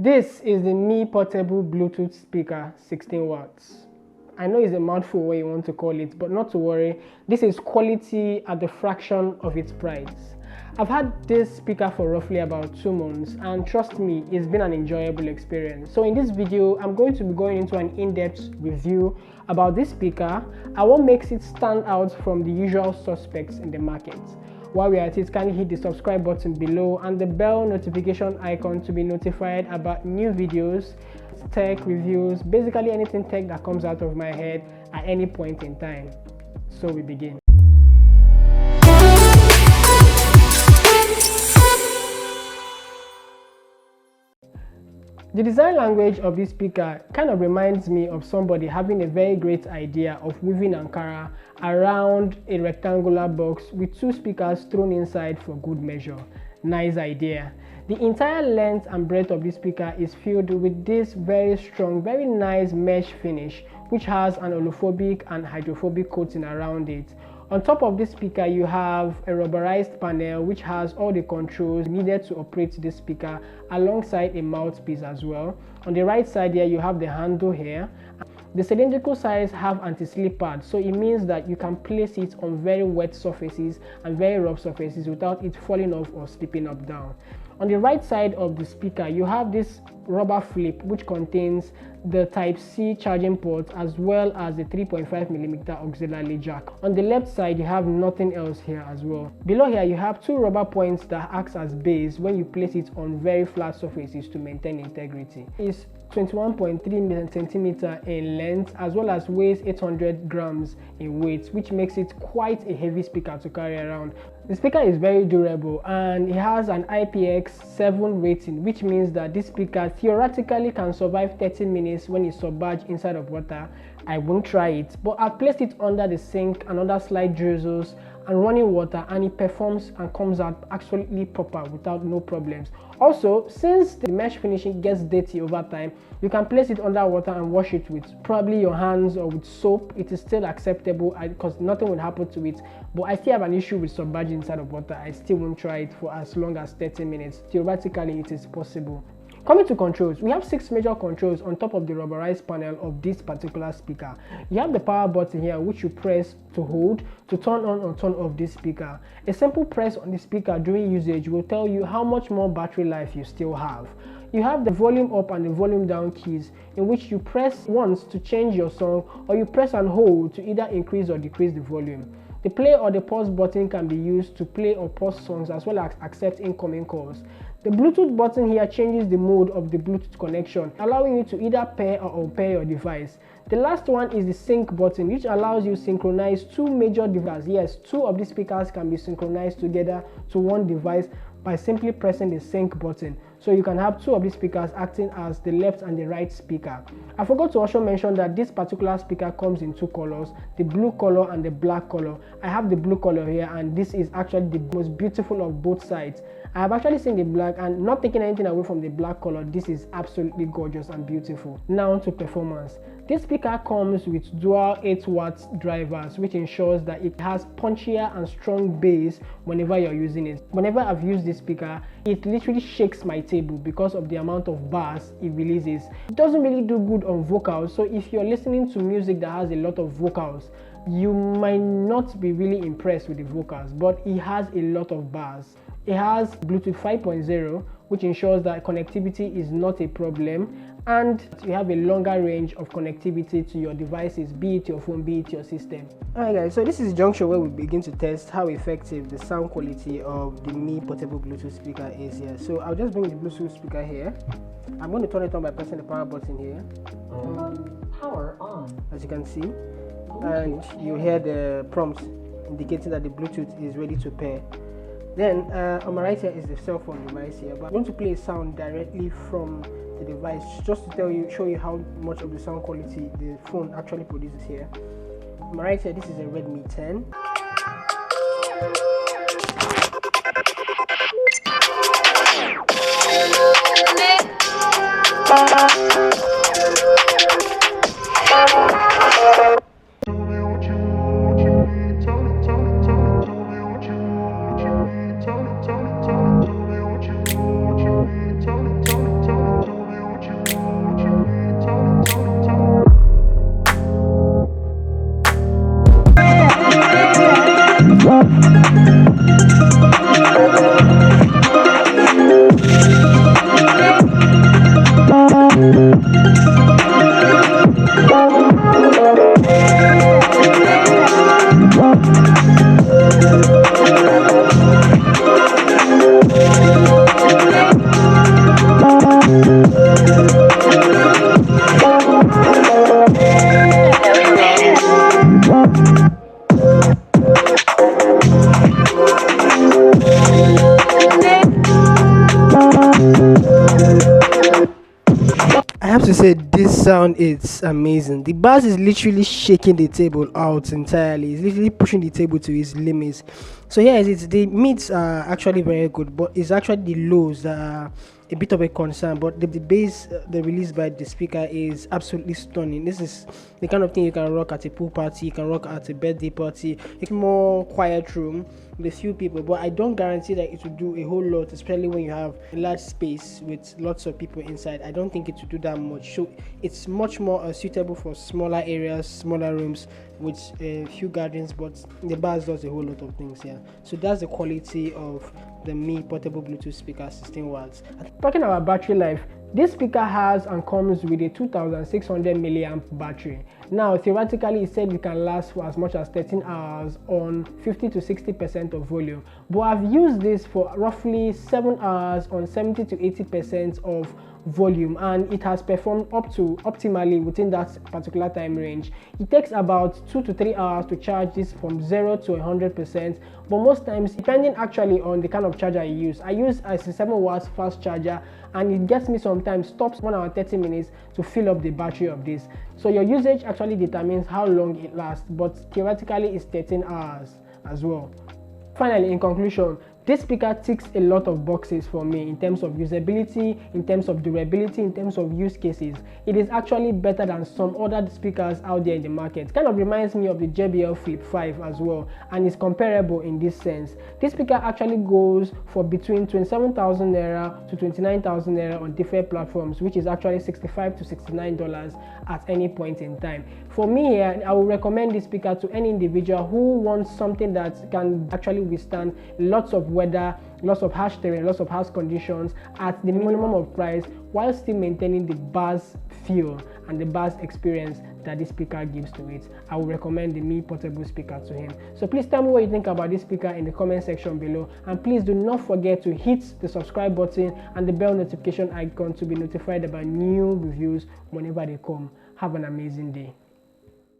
This is the Mi Portable Bluetooth Speaker 16 watts. I know it's a mouthful what you want to call it, but not to worry, this is quality at the fraction of its price. I've had this speaker for roughly about 2 months, and trust me, it's been an enjoyable experience. So in this video, I'm going to be going into an in-depth review about this speaker and what makes it stand out from the usual suspects in the market. While we are at it, kindly hit the subscribe button below and the bell notification icon to be notified about new videos, tech reviews, basically anything tech that comes out of my head at any point in time. So we begin. The design language of this speaker kind of reminds me of somebody having a very great idea of weaving Ankara around a rectangular box with 2 speakers thrown inside for good measure. Nice idea. The entire length and breadth of this speaker is filled with this very strong, very nice mesh finish, which has an olophobic and hydrophobic coating around it. On top of this speaker, you have a rubberized panel which has all the controls needed to operate this speaker alongside a mouthpiece as well. On the right side here, you have the handle here. The cylindrical sides have anti-slip pads, so it means that you can place it on very wet surfaces and very rough surfaces without it falling off or slipping up down. On the right side of the speaker, you have this rubber flip which contains the Type-C charging port as well as the 3.5mm auxiliary jack. On the left side, you have nothing else here as well. Below here, you have 2 rubber points that acts as base when you place it on very flat surfaces to maintain integrity. It's 21.3 centimeter in length as well as weighs 800 grams in weight, which makes it quite a heavy speaker to carry around. The speaker is very durable and it has an IPX7 rating, which means that this speaker theoretically can survive 30 minutes when it's submerged inside of water. I won't try it, but I've placed it under the sink and under slight drizzles and running water, and it performs and comes out absolutely proper without no problems. Also, since the mesh finishing gets dirty over time, you can place it under water and wash it with probably your hands or with soap. It is still acceptable because nothing will happen to it, but I still have an issue with submerging inside of water. I still won't try it for as long as 30 minutes. Theoretically, it is possible. Coming to controls, we have 6 major controls on top of the rubberized panel of this particular speaker. You have the power button here, which you press to hold to turn on or turn off this speaker. A simple press on the speaker during usage will tell you how much more battery life you still have. You have the volume up and the volume down keys, in which you press once to change your song, or you press and hold to either increase or decrease the volume. The play or the pause button can be used to play or pause songs as well as accept incoming calls. The Bluetooth button here changes the mode of the Bluetooth connection, allowing you to either pair or unpair your device. The last one is the sync button, which allows you to synchronize 2 major devices. Yes, 2 of these speakers can be synchronized together to one device by simply pressing the sync button. So you can have 2 of these speakers acting as the left and the right speaker. I forgot to also mention that this particular speaker comes in 2 colors, the blue color and the black color. I have the blue color here, and this is actually the most beautiful of both sides. I have actually seen the black, and not taking anything away from the black color, this is absolutely gorgeous and beautiful. Now to performance. This speaker comes with dual 8-watt drivers, which ensures that it has punchier and strong bass whenever you're using it. Whenever I've used this speaker, it literally shakes my table because of the amount of bass it releases. It doesn't really do good on vocals, so if you're listening to music that has a lot of vocals, you might not be really impressed with the vocals, but it has a lot of bass. It has Bluetooth 5.0, which ensures that connectivity is not a problem, and you have a longer range of connectivity to your devices, be it your phone, be it your system. Alright guys, so this is the junction where we begin to test how effective the sound quality of the Mi Portable Bluetooth speaker is here. So I'll just bring the Bluetooth speaker here. I'm going to turn it on by pressing the power button here. Power on. As you can see, and you hear the prompt indicating that the Bluetooth is ready to pair. Then on my right here is the cell phone device here, but I'm going to play a sound directly from the device just to show you how much of the sound quality the phone actually produces here. On my right here, this is a Redmi 10. have to say this sound is amazing. The bass is literally shaking the table out entirely. It's literally pushing the table to its limits. So here it is. The mids are actually very good, but it's actually the lows that are a bit of a concern. But the bass the released by the speaker is absolutely stunning. This is the kind of thing you can rock at a pool party, you can rock at a birthday party, a more quiet room with a few people. But I don't guarantee that it will do a whole lot, especially when you have a large space with lots of people inside. I don't think it will do that much. So it's much more suitable for smaller areas, smaller rooms with a few gatherings. But the bass does a whole lot of things here. So that's the quality of the Mi portable Bluetooth speaker, 16 watts. Talking about battery life, this speaker has and comes with a 2600 milliamp battery. Now theoretically it said it can last for as much as 13 hours on 50 to 60% of volume, but I've used this for roughly 7 hours on 70 to 80% of volume, and it has performed up to optimally within that particular time range. It takes about 2 to 3 hours to charge this from 0 to 100%, but most times, depending actually on the kind of charger I use a 7 watts fast charger, and it gets me sometimes stops 1 hour 30 minutes to fill up the battery of this. So your usage actually determines how long it lasts, but theoretically it's 13 hours as well. Finally, in conclusion, this speaker ticks a lot of boxes for me in terms of usability, in terms of durability, in terms of use cases. It is actually better than some other speakers out there in the market. It kind of reminds me of the JBL Flip 5 as well, and is comparable in this sense. This speaker actually goes for between 27,000 naira to 29,000 naira on different platforms, which is actually $65 to $69 at any point in time. For me here, I would recommend this speaker to any individual who wants something that can actually withstand lots of weather, lots of harsh terrain, lots of harsh conditions at the minimum of price, while still maintaining the bass feel and the bass experience that this speaker gives to it. I would recommend the Mi portable speaker to him. So please tell me what you think about this speaker in the comment section below, and please do not forget to hit the subscribe button and the bell notification icon to be notified about new reviews whenever they come. Have an amazing day.